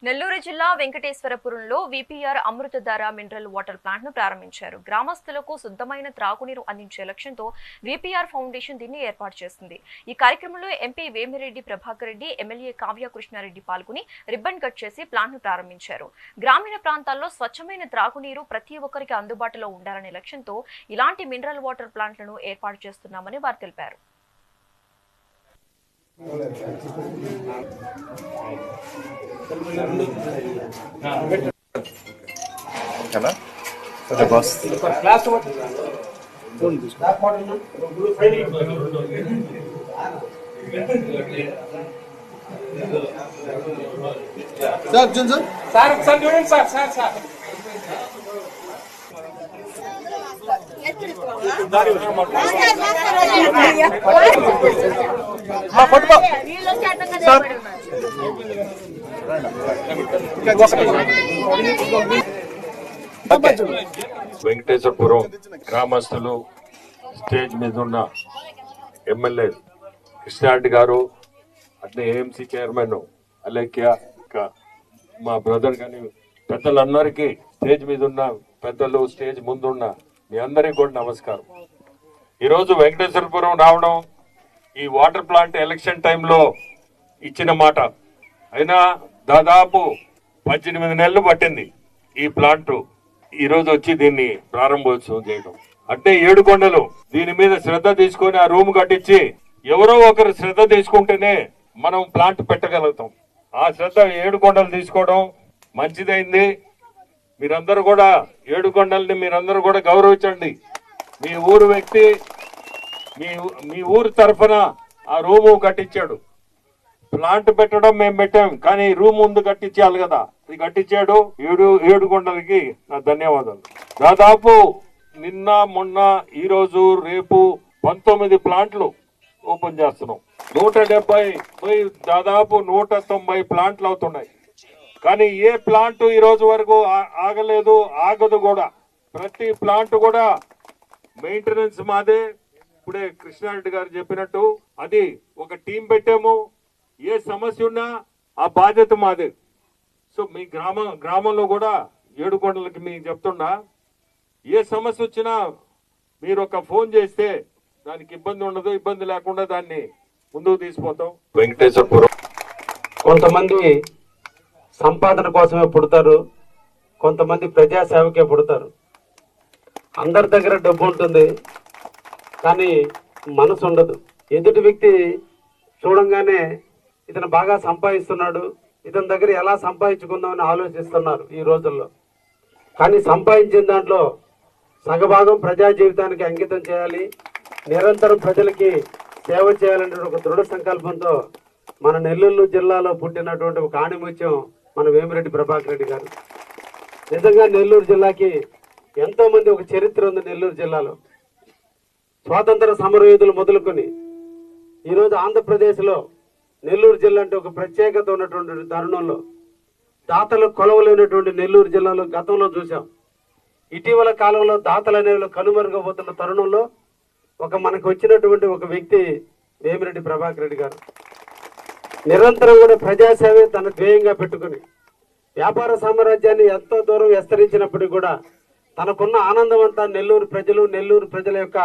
నెల్లూరు జిల్లా వెంకటేశ్వరపురంలో VPR Amruthadhara mineral water plant ను ప్రారంభించారు. గ్రామస్తులకు శుద్ధమైన త్రాగునీరు అందించే లక్ష్యంతో విపిఆర్ ఫౌండేషన్ దీన్ని ఏర్పాటు చేసింది. ఈ కార్యక్రమంలో ఎంపీ వేమిరెడ్డి ప్రభాకర్ రెడ్డి, ఎమ్మెల్యే కావ్య కృష్ణారెడ్డి పాల్గొని రిబ్బన్ కట్ చేసి ప్లాంట్ ను ప్రారంభించారు. గ్రామీణ ప్రాంతాల్లో స్వచ్ఛమైన త్రాగునీరు ప్రతి ఒక్కరికి అందుబాటులో ఉండాలనే లక్ష్యంతో ఇలాంటి మినరల్ వాటర్ ప్లాంట్లను ఏర్పాటు చేస్తున్నామని వారు తెలిపారు. వెంకటేశ్వరపురం గ్రామస్తులు, స్టేజ్ మీద ఉన్న ఎమ్మెల్యే కృష్ణారెడ్డి గారు, అట్లే ఏఎంసీ చైర్మన్ అలేఖ్య, మా బ్రదర్ కానీ పెద్దలందరికీ, స్టేజ్ మీద ఉన్న పెద్దలు, స్టేజ్ ముందున్న మీ అందరికీ కూడా నమస్కారం. ఈరోజు వెంకటేశ్వరపురం రావడం ఈ వాటర్ ప్లాంట్ ఎలక్షన్ టైంలో ఇచ్చిన మాట అయినా దాదాపు 18 నెలలు పట్టింది ఈ ప్లాంట్ ఈరోజు వచ్చి దీన్ని ప్రారంభోత్సవం చేయడం. అంటే 7 కొండలు దీని మీద శ్రద్ధ తీసుకొని ఆ రూమ్ కట్టించి ఎవరో ఒకరు శ్రద్ధ తీసుకుంటేనే మనం ప్లాంట్ పెట్టగలుగుతాం. ఆ శ్రద్ధ 7 కొండలు తీసుకోవడం మంచిదైంది. మీరందరూ కూడా 7 కొండల్ని మీరందరూ కూడా గౌరవించండి. మీ ఊరు వ్యక్తి మీ ఊరు తరఫున ఆ రూము కట్టించాడు. ప్లాంట్ పెట్టడం మేము పెట్టాం, కానీ రూమ్ ముందు కట్టించాలి కదా, ఇది కట్టించాడు. 7 కొండలకి నా ధన్యవాదాలు. దాదాపు నిన్న మొన్న ఈ రోజు రేపు 19 ప్లాంట్లు ఓపెన్ చేస్తున్నాం. 170 దాదాపు 190 ప్లాంట్లు అవుతున్నాయి. కానీ ఏ ప్లాంట్ ఈ రోజు వరకు ఆగలేదు, ఆగదు కూడా. ప్రతి ప్లాంట్ కూడా మెయింటెనెన్స్ మాదే. ఇప్పుడే కృష్ణారెడ్డి గారు చెప్పినట్టు అది ఒక టీం పెట్టాము. ఏ సమస్య ఉన్నా ఆ బాధ్యత మాదే. సో మీ గ్రామంలో కూడా 7 కొండలకి మీకు చెప్తున్నా, ఏ సమస్య వచ్చినా మీరు ఒక ఫోన్ చేస్తే దానికి ఇబ్బంది ఉండదు. ఇబ్బంది లేకుండా దాన్ని ముందుకు తీసుకుపోతాం. వెంకటేశ్వరపురం కొంతమంది సంపాదన కోసమే పుడతారు, కొంతమంది ప్రజాసేవకే పుడతారు. అందరి దగ్గర డబ్బు ఉంటుంది, కానీ మనసు ఉండదు. ఎదుటి వ్యక్తి చూడంగానే ఇతను బాగా సంపాదిస్తున్నాడు, ఇతని దగ్గర ఎలా సంపాదించుకుందామని ఆలోచిస్తున్నారు ఈ రోజుల్లో. కానీ సంపాదించిన దాంట్లో సగభాగం ప్రజా జీవితానికి అంకితం చేయాలి, నిరంతరం ప్రజలకి సేవ చేయాలనే ఒక దృఢ సంకల్పంతో మన నెల్లూరు జిల్లాలో పుట్టినటువంటి ఒక ఆణిముత్యం మన వేమిరెడ్డి ప్రభాకర్ రెడ్డి గారు. నిజంగా నెల్లూరు జిల్లాకి ఎంతో మంది ఒక చరిత్ర ఉంది. నెల్లూరు జిల్లాలో స్వాతంత్ర సమరయోధులు మొదలుకొని ఈరోజు ఆంధ్రప్రదేశ్లో నెల్లూరు జిల్లా అంటే ఒక ప్రత్యేకత ఉన్నటువంటి తరుణంలో దాతలు కొలవలేనటువంటి నెల్లూరు జిల్లాలో గతంలో చూసాం. ఇటీవల కాలంలో దాతలు అనేవి కనుమరుగబోతున్న తరుణంలో మనకు వచ్చినటువంటి ఒక వ్యక్తి వేమిరెడ్డి ప్రభాకర్ రెడ్డి గారు. నిరంతరం కూడా ప్రజాసేవే తన ధ్యేయంగా పెట్టుకుని వ్యాపార సామ్రాజ్యాన్ని ఎంతో దూరం విస్తరించినప్పటికీ కూడా తనకున్న ఆనందం అంతా నెల్లూరు ప్రజల యొక్క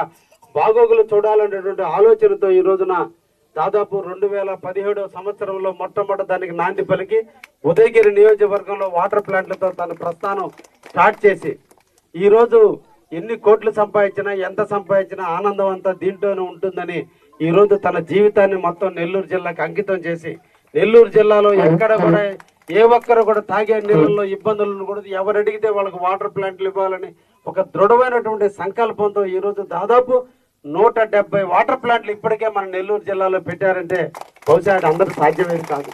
బాగోగులు చూడాలనేటువంటి ఆలోచనతో ఈ రోజున దాదాపు 2017 సంవత్సరంలో మొట్టమొదటి దానికి నాంది పలికి ఉదయగిరి నియోజకవర్గంలో వాటర్ ప్లాంట్లతో తన ప్రస్థానం స్టార్ట్ చేసి ఈరోజు ఎన్ని కోట్లు సంపాదించినా ఎంత సంపాదించినా ఆనందం అంతా దీంట్లోనే ఉంటుందని ఈరోజు తన జీవితాన్ని మొత్తం నెల్లూరు జిల్లాకి అంకితం చేసి నెల్లూరు జిల్లాలో ఎక్కడ కూడా ఏ ఒక్కరు కూడా తాగే నీళ్ళల్లో ఇబ్బందులను కూడా ఎవరు అడిగితే వాళ్ళకి వాటర్ ప్లాంట్లు ఇవ్వాలని ఒక దృఢమైనటువంటి సంకల్పంతో ఈరోజు దాదాపు 170 వాటర్ ప్లాంట్లు ఇప్పటికే మన నెల్లూరు జిల్లాలో పెట్టారంటే బహుశా అందరూ సాధ్యమేది కాదు.